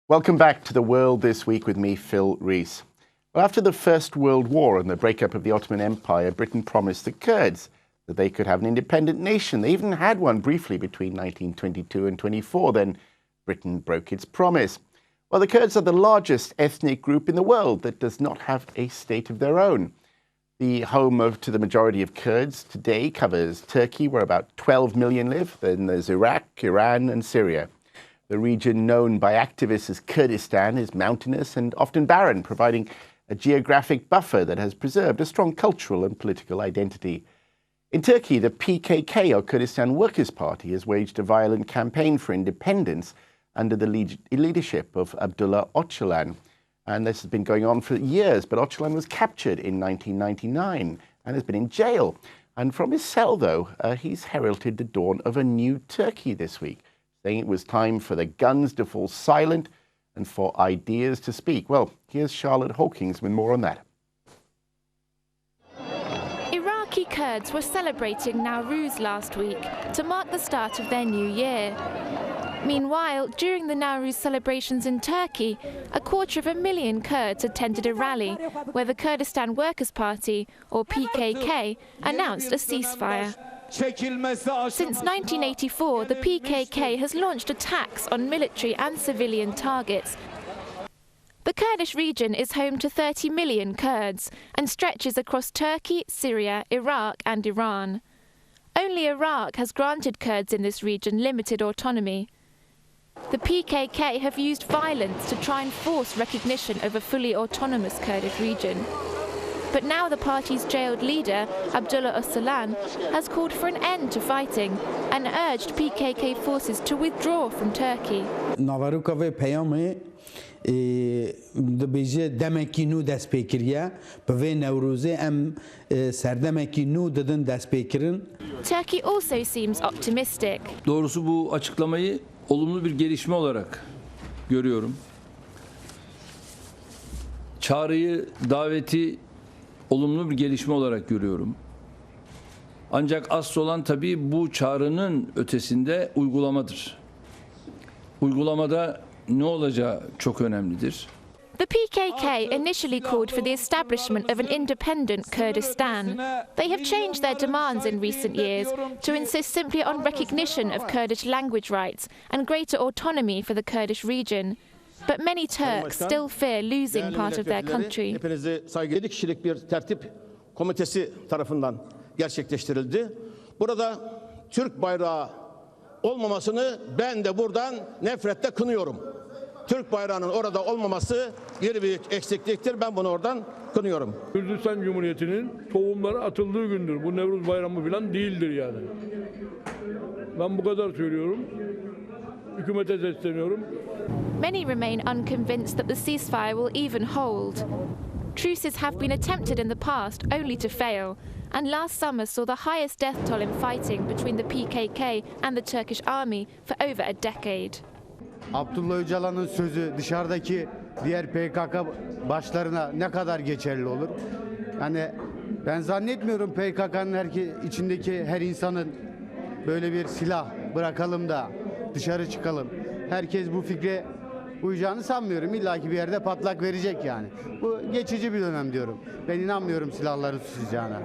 Welcome back to The World This Week with me, Phil Rees. Well, after the First World War and the breakup of the Ottoman Empire, Britain promised the Kurds that they could have an independent nation. They even had one briefly between 1922 and 24. Then Britain broke its promise. Well, the Kurds are the largest ethnic group in the world that does not have a state of their own. The home to the majority of Kurds today covers Turkey, where about 12 million live. Then there's Iraq, Iran and Syria. The region known by activists as Kurdistan is mountainous and often barren, providing a geographic buffer that has preserved a strong cultural and political identity. In Turkey, the PKK, or Kurdistan Workers' Party, has waged a violent campaign for independence under the leadership of Abdullah Öcalan. And this has been going on for years, but Öcalan was captured in 1999 and has been in jail. And from his cell, though, he's heralded the dawn of a new Turkey this week, saying it was time for the guns to fall silent and for ideas to speak. Well, here's Charlotte Hawkins with more on that. Iraqi Kurds were celebrating Nowruz last week to mark the start of their new year. Meanwhile, during the Nowruz celebrations in Turkey, 250,000 Kurds attended a rally where the Kurdistan Workers' Party, or PKK, announced a ceasefire. Since 1984, the PKK has launched attacks on military and civilian targets. The Kurdish region is home to 30 million Kurds and stretches across Turkey, Syria, Iraq and Iran. Only Iraq has granted Kurds in this region limited autonomy. The PKK have used violence to try and force recognition of a fully autonomous Kurdish region. But now the party's jailed leader, Abdullah Öcalan, has called for an end to fighting and urged PKK forces to withdraw from Turkey. Turkey also seems optimistic. Doğrusu bu açıklamayı olumlu bir gelişme olarak görüyorum. Çağrıyı, daveti olumlu bir gelişme olarak görüyorum. Ancak asıl olan tabii bu çağrının ötesinde uygulamadır. Uygulamada ne olacağı çok önemlidir. The PKK initially called for the establishment of an independent Kurdistan. They have changed their demands in recent years to insist simply on recognition of Kurdish language rights and greater autonomy for the Kurdish region. But many Turks still fear losing part of their country. Hepinizi saygıdeğer kişilik bir tertip komitesi tarafından gerçekleştirildi. Burada Türk bayrağı olmamasını ben de buradan nefretle kınıyorum. Türk bayrağının orada olmaması bir büyük eksikliktir. Ben bunu oradan kınıyorum. Kürdistan Cumhuriyeti'nin tohumları atıldığı gündür. Bu Nevruz Bayramı falan değildir yani. Ben bu kadar söylüyorum. Hükümete sesleniyorum. Many remain unconvinced that the ceasefire will even hold. Truces have been attempted in the past only to fail, and last summer saw the highest death toll in fighting between the PKK and the Turkish army for over a decade. Abdullah Öcalan'ın sözü dışarıdaki diğer PKK başlarına ne kadar geçerli olur? Yani ben zannetmiyorum PKK'nın içindeki her insanın böyle bir silah bırakalım da dışarı çıkalım. Herkes bu fikre uyacağını sanmıyorum. İlla ki bir yerde patlak verecek yani. Bu geçici bir dönem diyorum. Ben inanmıyorum silahları susacağına.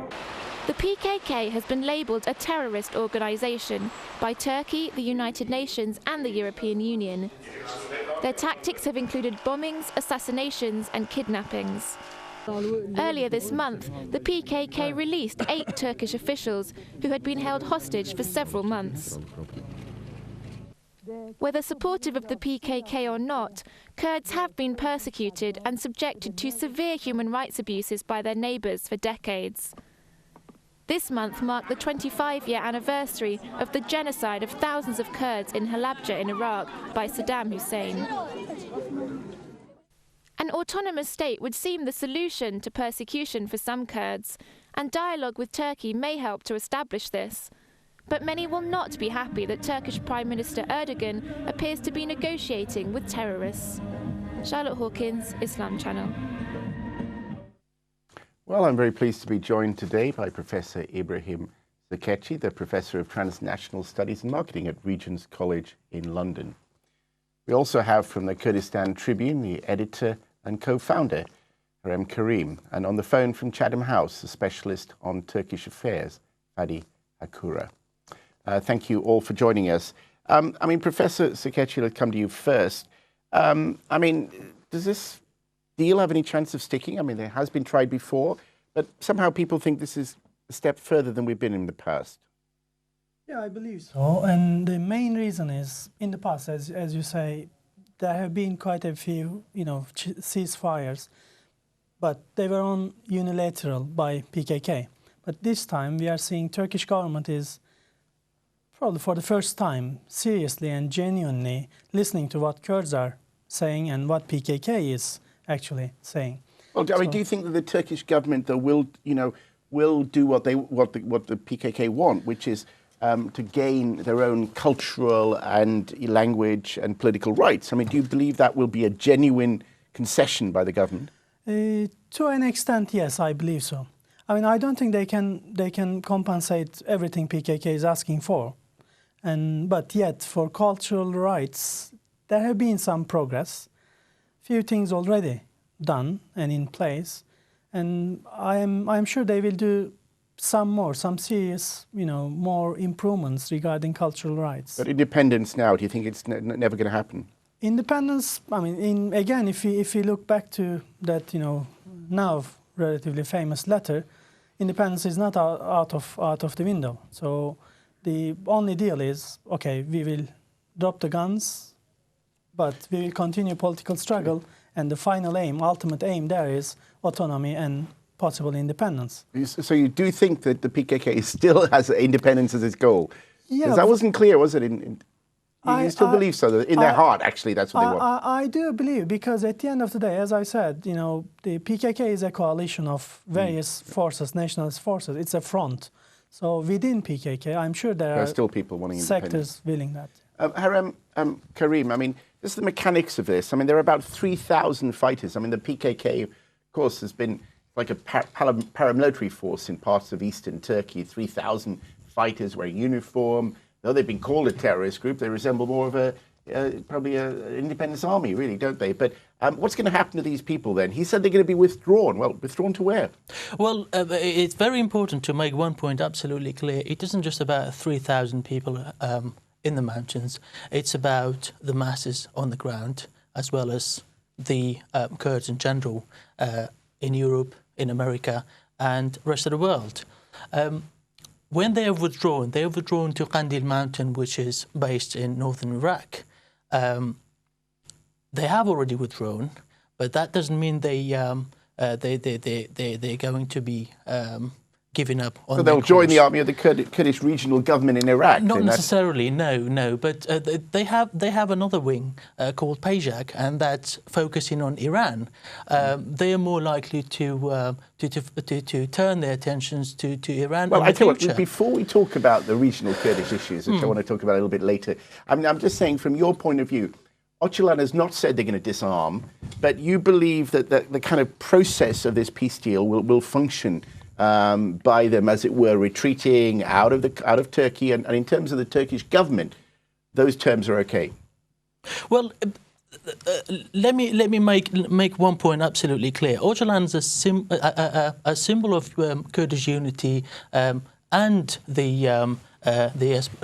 The PKK has been labelled a terrorist organisation by Turkey, the United Nations and the European Union. Their tactics have included bombings, assassinations and kidnappings. Earlier this month, the PKK released 8 Turkish officials who had been held hostage for several months. Whether supportive of the PKK or not, Kurds have been persecuted and subjected to severe human rights abuses by their neighbours for decades. This month marked the 25-year anniversary of the genocide of thousands of Kurds in Halabja in Iraq by Saddam Hussein. An autonomous state would seem the solution to persecution for some Kurds, and dialogue with Turkey may help to establish this. But many will not be happy that Turkish Prime Minister Erdogan appears to be negotiating with terrorists. Charlotte Hawkins, Islam Channel. Well, I'm very pleased to be joined today by Professor Ibrahim Sirkeci, the Professor of Transnational Studies and Marketing at Regent's College in London. We also have from the Kurdistan Tribune the editor and co-founder, Karem, and on the phone from Chatham House, a specialist on Turkish affairs, Fadi, Hakura. Thank you all for joining us. I mean, Professor Sirkeci, let's come to you first. I mean, does this deal have any chance of sticking? I mean, it has been tried before, but somehow people think this is a step further than we've been in the past. Yeah, I believe so. And the main reason is, in the past, as you say, there have been quite a few, ceasefires, but they were on unilateral by PKK. But this time we are seeing Turkish government is probably for the first time seriously and genuinely listening to what Kurds are saying and what PKK is actually saying. Well, I mean, do you think that the Turkish government though will do what the PKK want, which is to gain their own cultural and language and political rights? I mean, do you believe that will be a genuine concession by the government? To an extent, yes, I believe so. I mean, I don't think they can compensate everything PKK is asking for, but yet for cultural rights, there have been some progress, few things already done and in place, and I'm sure they will do some serious, more improvements regarding cultural rights. But independence now, do you think it's never going to happen? Independence, I mean, again, if we look back to that, now relatively famous letter, independence is not out of the window. So the only deal is, okay, we will drop the guns, but we will continue political struggle, and the final aim, ultimate aim there is autonomy and possible independence. So you do think that the PKK still has independence as its goal? Yeah. Because that wasn't clear, was it? You still believe so? In their heart, actually, that's what they want. I do believe, because at the end of the day, as I said, the PKK is a coalition of various forces, nationalist forces. It's a front. So within PKK, I'm sure there are still people wanting sectors willing that. Harem, Karem, I mean, just the mechanics of this. I mean, there are about 3,000 fighters. I mean, the PKK, of course, has been like a paramilitary force in parts of eastern Turkey. 3,000 fighters wearing uniform. Though they've been called a terrorist group, they resemble more of probably an independence army, really, don't they? But what's going to happen to these people then? He said they're going to be withdrawn. Well, withdrawn to where? Well, it's very important to make one point absolutely clear. It isn't just about 3,000 people in the mountains. It's about the masses on the ground, as well as the Kurds in general in Europe, in America, and the rest of the world. When they have withdrawn to Kandil Mountain, which is based in northern Iraq. They have already withdrawn, but that doesn't mean they're going to be giving up on. So they'll join the army of the Kurdish regional government in Iraq? Not necessarily, no. But they have another wing called Pejak, and that's focusing on Iran. They are more likely to turn their attentions to Iran. Well, I tell you what, before we talk about the regional Kurdish issues, which I want to talk about a little bit later, I mean, I'm just saying, from your point of view, Öcalan has not said they're going to disarm, but you believe that the kind of process of this peace deal will function by them, as it were, retreating out of Turkey, and in terms of the Turkish government, those terms are okay. Well, let me make one point absolutely clear. Öcalan is a symbol of Kurdish unity and the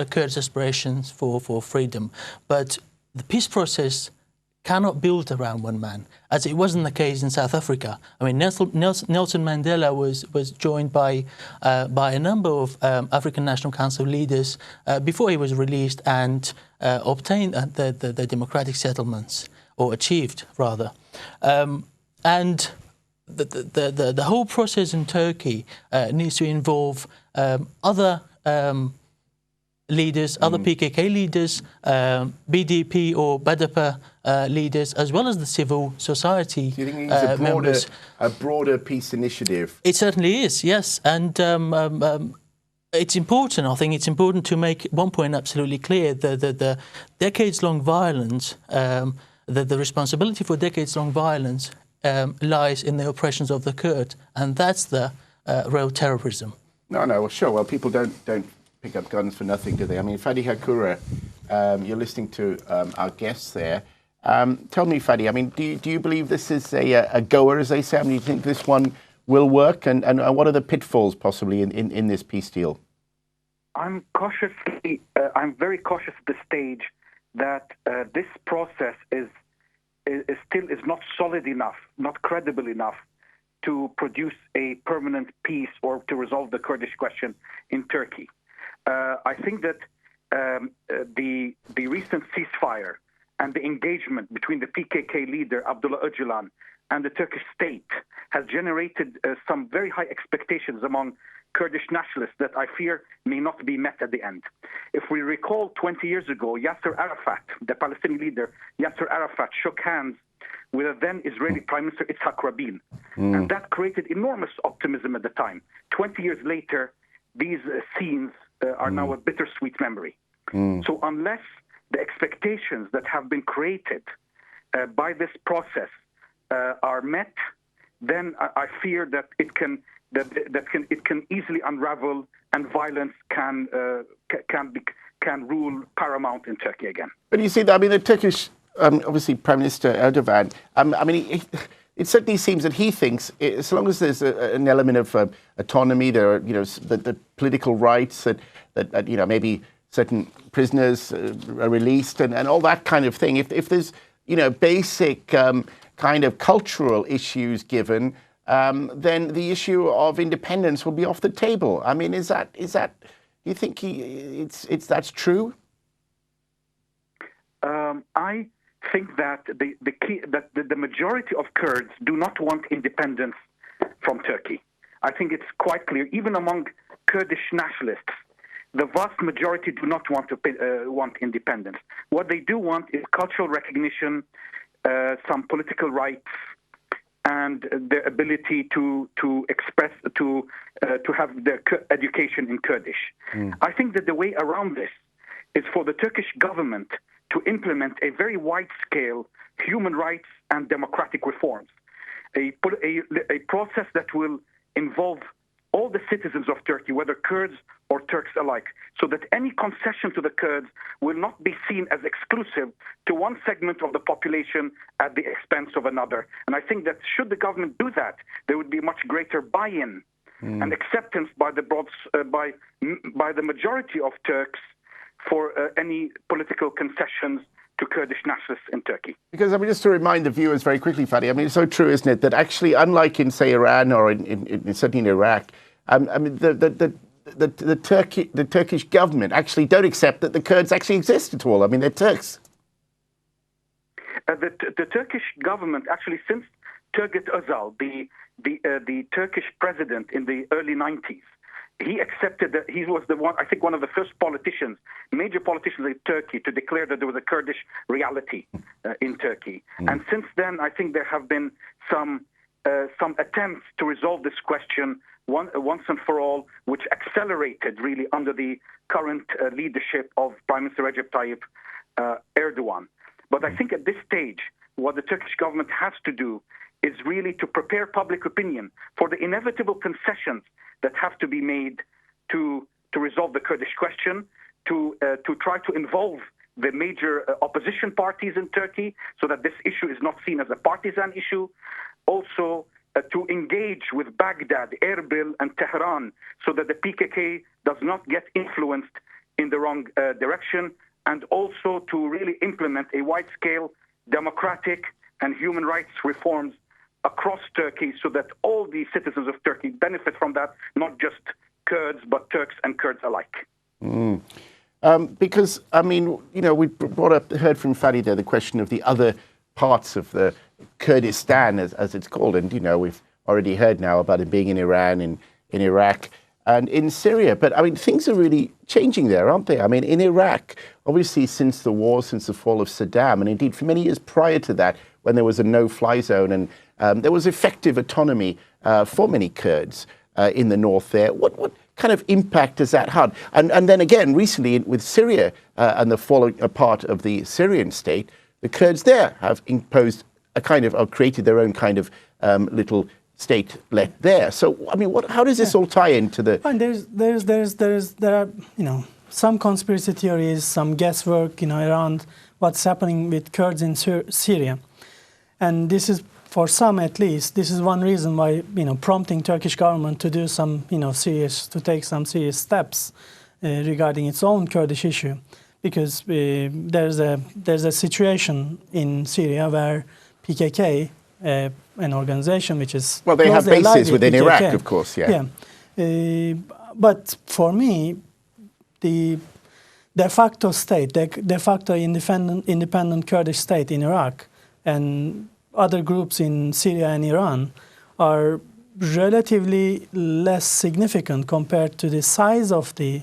Kurds' aspirations for freedom, but the peace process cannot build around one man, as it wasn't the case in South Africa. I mean, Nelson Mandela was joined by a number of African National Council leaders before he was released and obtained the democratic settlements, or achieved rather. And the whole process in Turkey needs to involve other leaders, other PKK leaders, BDP or BDP leaders, as well as the civil society Do you think it's a broader peace initiative? It certainly is, yes. And it's important, I think it's important to make one point absolutely clear. The decades-long violence, the responsibility for decades-long violence lies in the oppressions of the Kurds, and that's the real terrorism. No, well, sure. Well, people don't pick up guns for nothing, do they? I mean, Fadi Hakura, You're listening to our guests there. Tell me, Fadi, I mean, do you believe this is a goer, as they say? I mean, do you think this one will work? And what are the pitfalls possibly in this peace deal? I'm very cautious at this stage that this process is not solid enough, not credible enough to produce a permanent peace or to resolve the Kurdish question in Turkey. I think that the recent ceasefire and the engagement between the PKK leader Abdullah Öcalan and the Turkish state has generated some very high expectations among Kurdish nationalists that I fear may not be met at the end. If we recall 20 years ago, Yasser Arafat, the Palestinian leader, Yasser Arafat shook hands with a then Israeli Prime Minister Yitzhak Rabin. And that created enormous optimism at the time. 20 years later, these scenes are now a bittersweet memory. So unless the expectations that have been created by this process are met, then I fear that it can easily unravel and violence can rule paramount in Turkey again. But you see, I mean, the Turkish, obviously, Prime Minister Erdogan, I mean, it certainly seems that he thinks, as long as there's an element of autonomy, there are, the political rights that maybe certain prisoners are released and all that kind of thing. If there's, basic kind of cultural issues given, then the issue of independence will be off the table. I mean, is that? Do you think that's true? I think that the majority of Kurds do not want independence from Turkey. I think it's quite clear, even among Kurdish nationalists, the vast majority do not want independence. What they do want is cultural recognition, some political rights, and the ability to express, to have their education in Kurdish. I think that the way around this is for the Turkish government to implement a very wide-scale human rights and democratic reforms, a process that will involve all the citizens of Turkey, whether Kurds or Turks alike, so that any concession to the Kurds will not be seen as exclusive to one segment of the population at the expense of another. And I think that should the government do that, there would be much greater buy-in and acceptance by the majority of Turks for any political concessions to Kurdish nationalists in Turkey. Because, I mean, just to remind the viewers very quickly, Fadi, I mean, it's so true, isn't it, that actually, unlike in, say, Iran or certainly in Iraq, I mean, the Turkish government actually don't accept that the Kurds actually exist at all. I mean, they're Turks. The Turkish government, actually, since Turgut Özal, the Turkish president in the early 90s, he accepted that he was one of the first politicians, major politicians in Turkey, to declare that there was a Kurdish reality in Turkey. And since then, I think there have been some attempts to resolve this question once and for all, which accelerated really under the current leadership of Prime Minister Recep Tayyip Erdogan. But I think at this stage, what the Turkish government has to do is really to prepare public opinion for the inevitable concessions that have to be made to resolve the Kurdish question, to try to involve the major opposition parties in Turkey so that this issue is not seen as a partisan issue. Also, to engage with Baghdad, Erbil, and Tehran so that the PKK does not get influenced in the wrong direction, and also to really implement a wide-scale democratic and human rights reforms across Turkey so that all the citizens of Turkey benefit from that, not just Kurds, but Turks and Kurds alike. Because, I mean, we heard from Fadi there the question of the other parts of the Kurdistan, as it's called, and, we've already heard now about it being in Iran, in Iraq, and in Syria. But, I mean, things are really changing there, aren't they? I mean, in Iraq, obviously since the war, since the fall of Saddam, and indeed for many years prior to that, when there was a no-fly zone and there was effective autonomy for many Kurds in the north there. What kind of impact has that had? And then again, recently with Syria and the falling apart of the Syrian state, the Kurds there have imposed a kind of, or created their own kind of little state there. So, I mean, how does this all tie into the? And there are, some conspiracy theories, some guesswork, around what's happening with Kurds in Syria. And this is, for some at least, this is one reason why, prompting Turkish government to do some, to take some serious steps regarding its own Kurdish issue. Because there's a situation in Syria where PKK, an organization which is well, they have bases within PKK, Iraq, of course, yeah. But for me, the de facto state, the de facto independent Kurdish state in Iraq and other groups in Syria and Iran are relatively less significant compared to the size of the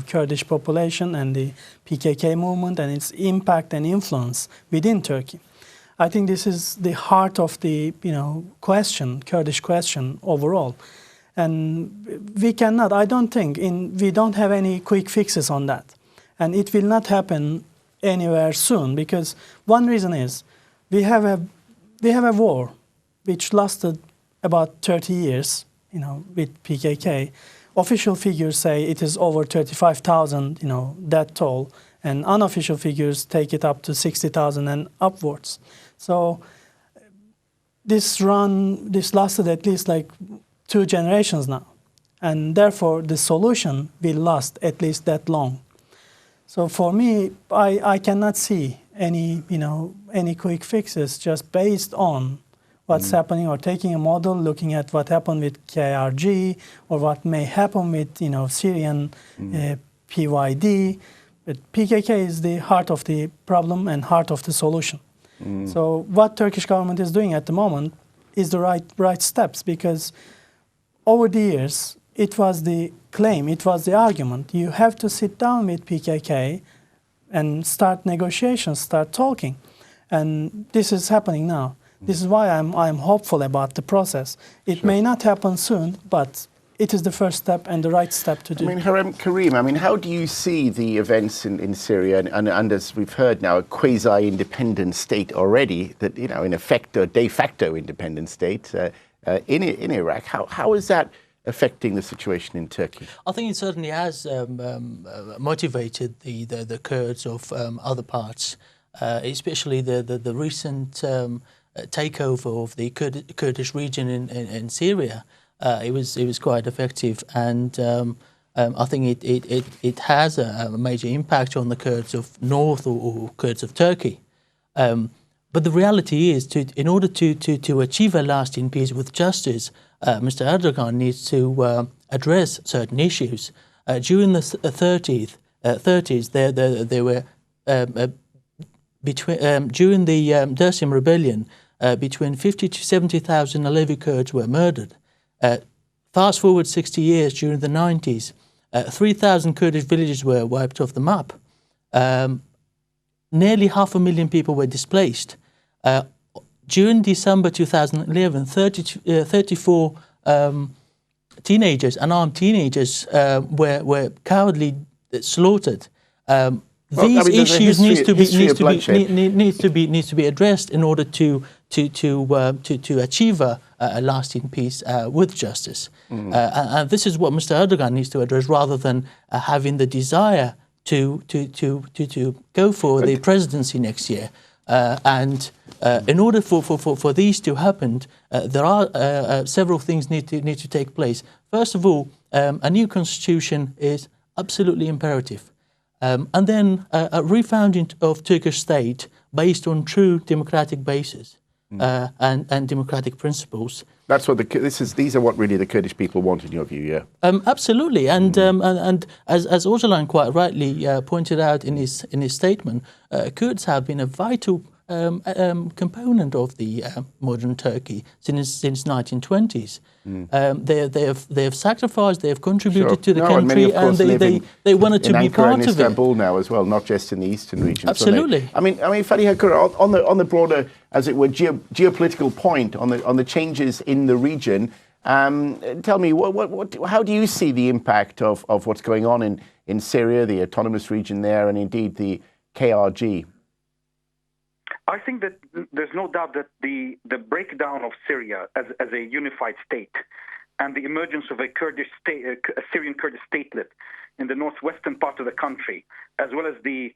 Kurdish population and the PKK movement and its impact and influence within Turkey. I think this is the heart of the question, Kurdish question overall. And we cannot, I don't think, we don't have any quick fixes on that. And it will not happen anywhere soon, because one reason is we have a war which lasted about 30 years, with PKK. Official figures say it is over 35,000, death toll, and unofficial figures take it up to 60,000 and upwards. So this lasted at least like 2 generations now, and therefore the solution will last at least that long. So for me, I cannot see any quick fixes just based on what's happening, or taking a model, looking at what happened with KRG or what may happen with Syrian PYD. But PKK is the heart of the problem and heart of the solution. So what Turkish government is doing at the moment is the right steps, because over the years it was the claim, it was the argument, you have to sit down with PKK and start negotiations, start talking. And this is happening now. This is why I'm hopeful about the process. It may not happen soon, but it is the first step and the right step to do. Harem, Karim, how do you see the events in Syria and as we've heard now, a quasi-independent state already, that, in effect, a de facto independent state in Iraq? How is that affecting the situation in Turkey? I think it certainly has motivated the Kurds of other parts, especially the recent takeover of the Kurdish region in Syria. It was quite effective, and I think it has a major impact on the Kurds of North or Kurds of Turkey. But the reality is, in order to achieve a lasting peace with justice, Mr. Erdogan needs to address certain issues. During the 30s, there were during the Dersim rebellion, between 50 to 70,000 Alevi Kurds were murdered. Fast forward 60 years, during the 90s, 3,000 Kurdish villages were wiped off the map. Nearly 500,000 people were displaced. During December 2011, 34 teenagers, unarmed teenagers, were cowardly slaughtered. These issues needs to be addressed in order to achieve a lasting peace with justice. And this is what Mr. Erdogan needs to address, rather than having the desire to go for the presidency next year. And in order for these to happen, there are several things need to take place. First of all, a new constitution is absolutely imperative. And then a refounding of Turkish state based on true democratic basis and democratic principles. That's what these are what really the Kurdish people want, in your view, yeah? Absolutely, and as Öcalan quite rightly pointed out in his statement, Kurds have been a vital component of the modern Turkey since 1920s. They have sacrificed, they have contributed to the country, and they wanted to be part of it. In Istanbul now as well, not just in the eastern region. Absolutely. So Fadi, Hakura, on the broader, as it were, geopolitical point, on the changes in the region, tell me, how do you see the impact of what's going on in Syria, the autonomous region there, and indeed the KRG? I think that there's no doubt that the breakdown of Syria as a unified state and the emergence of a Kurdish state, a Syrian Kurdish statelet in the northwestern part of the country, as well as the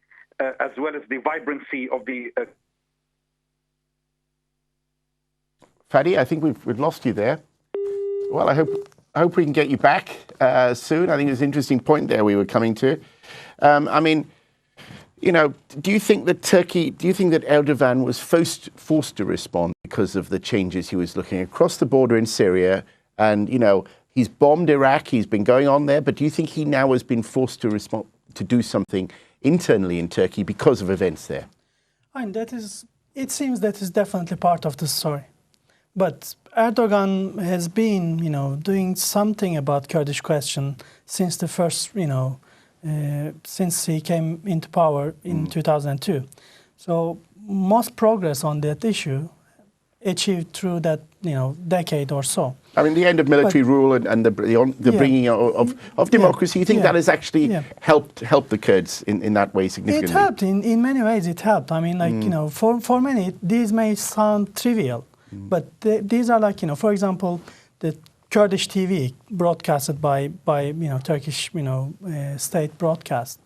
vibrancy of the. Fadi, I think we've lost you there. Well, I hope we can get you back soon. I think it's an interesting point there we were coming to. I mean, you know, do you think that Erdogan was forced to respond because of the changes he was looking across the border in Syria? And, you know, he's bombed Iraq, he's been going on there, but do you think he now has been forced to respond, to do something internally in Turkey because of events there? I mean, it seems that is definitely part of the story. But Erdogan has been, you know, doing something about Kurdish question since the first, you know, since he came into power in 2002. So most progress on that issue achieved through that, you know, decade or so. I mean, the end of military rule and the bringing of democracy, you think that has actually helped the Kurds in that way significantly? It helped. In many ways it helped. I mean, like, you know, for many, these may sound trivial, but these are like, you know, for example, the Kurdish TV broadcasted by you know, Turkish, you know, state broadcast.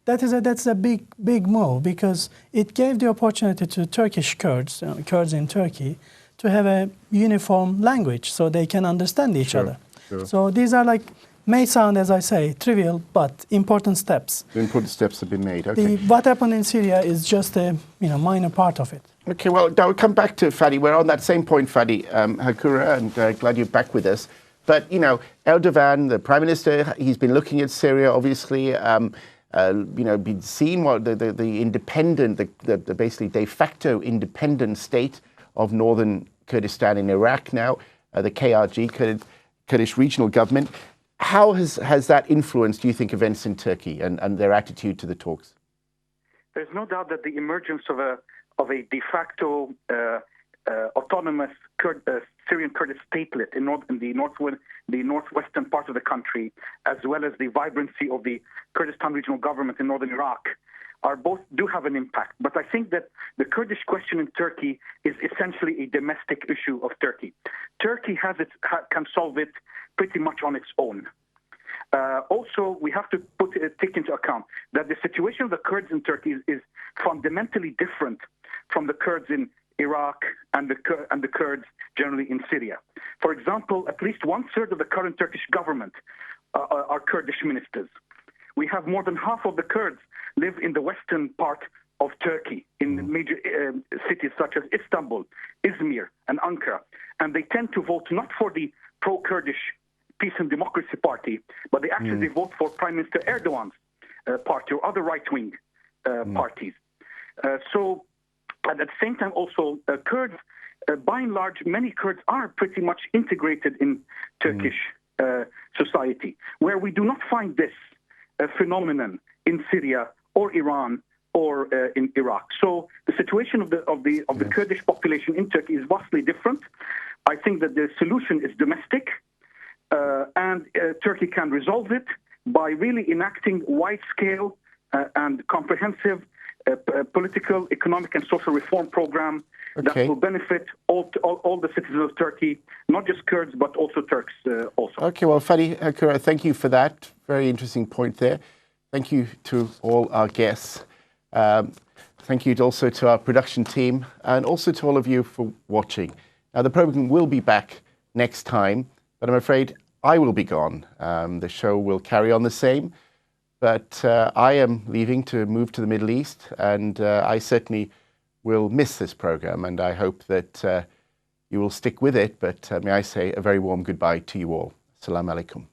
That's a big move, because it gave the opportunity to Turkish Kurds, Kurds in Turkey, to have a uniform language so they can understand each other. Sure. So these are like, may sound, as I say, trivial, but important steps. The important steps have been made. Okay. What happened in Syria is just a minor part of it. Okay, well, now we'll come back to Fadi. We're on that same point, Fadi, Hakura, and glad you're back with us. But, you know, Erdogan, the Prime Minister, he's been looking at Syria, obviously, you know, been seen what the independent, the basically de facto independent state of northern Kurdistan in Iraq now, the KRG, Kurdish regional government. How has that influenced, do you think, events in Turkey and their attitude to the talks? There's no doubt that the emergence of a de facto autonomous Syrian Kurdish statelet in the northwestern part of the country, as well as the vibrancy of the Kurdistan regional government in northern Iraq, do have an impact. But I think that the Kurdish question in Turkey is essentially a domestic issue of Turkey. Turkey can solve it pretty much on its own. Also, we have to take into account that the situation of the Kurds in Turkey is fundamentally different from the Kurds in Iraq and the Kurds generally in Syria. For example, at least 1/3 of the current Turkish government are Kurdish ministers. We have more than half of the Kurds live in the western part of Turkey, in major cities such as Istanbul, Izmir, and Ankara. And they tend to vote not for the pro-Kurdish Peace and Democracy Party, but they actually vote for Prime Minister Erdogan's party or other right-wing parties. And at the same time, also, Kurds, by and large, many Kurds are pretty much integrated in Turkish society, where we do not find this phenomenon in Syria or Iran or in Iraq. So the situation of the Kurdish population in Turkey is vastly different. I think that the solution is domestic, and Turkey can resolve it by really enacting wide-scale and comprehensive political, economic, and social reform program that will benefit all the citizens of Turkey, not just Kurds, but also Turks also. Okay, well, Fadi Hakura, thank you for that. Very interesting point there. Thank you to all our guests. Thank you also to our production team, and also to all of you for watching. Now, the program will be back next time, but I'm afraid I will be gone. The show will carry on the same. But I am leaving to move to the Middle East, and I certainly will miss this program, and I hope that you will stick with it. But may I say a very warm goodbye to you all. Assalamu alaikum.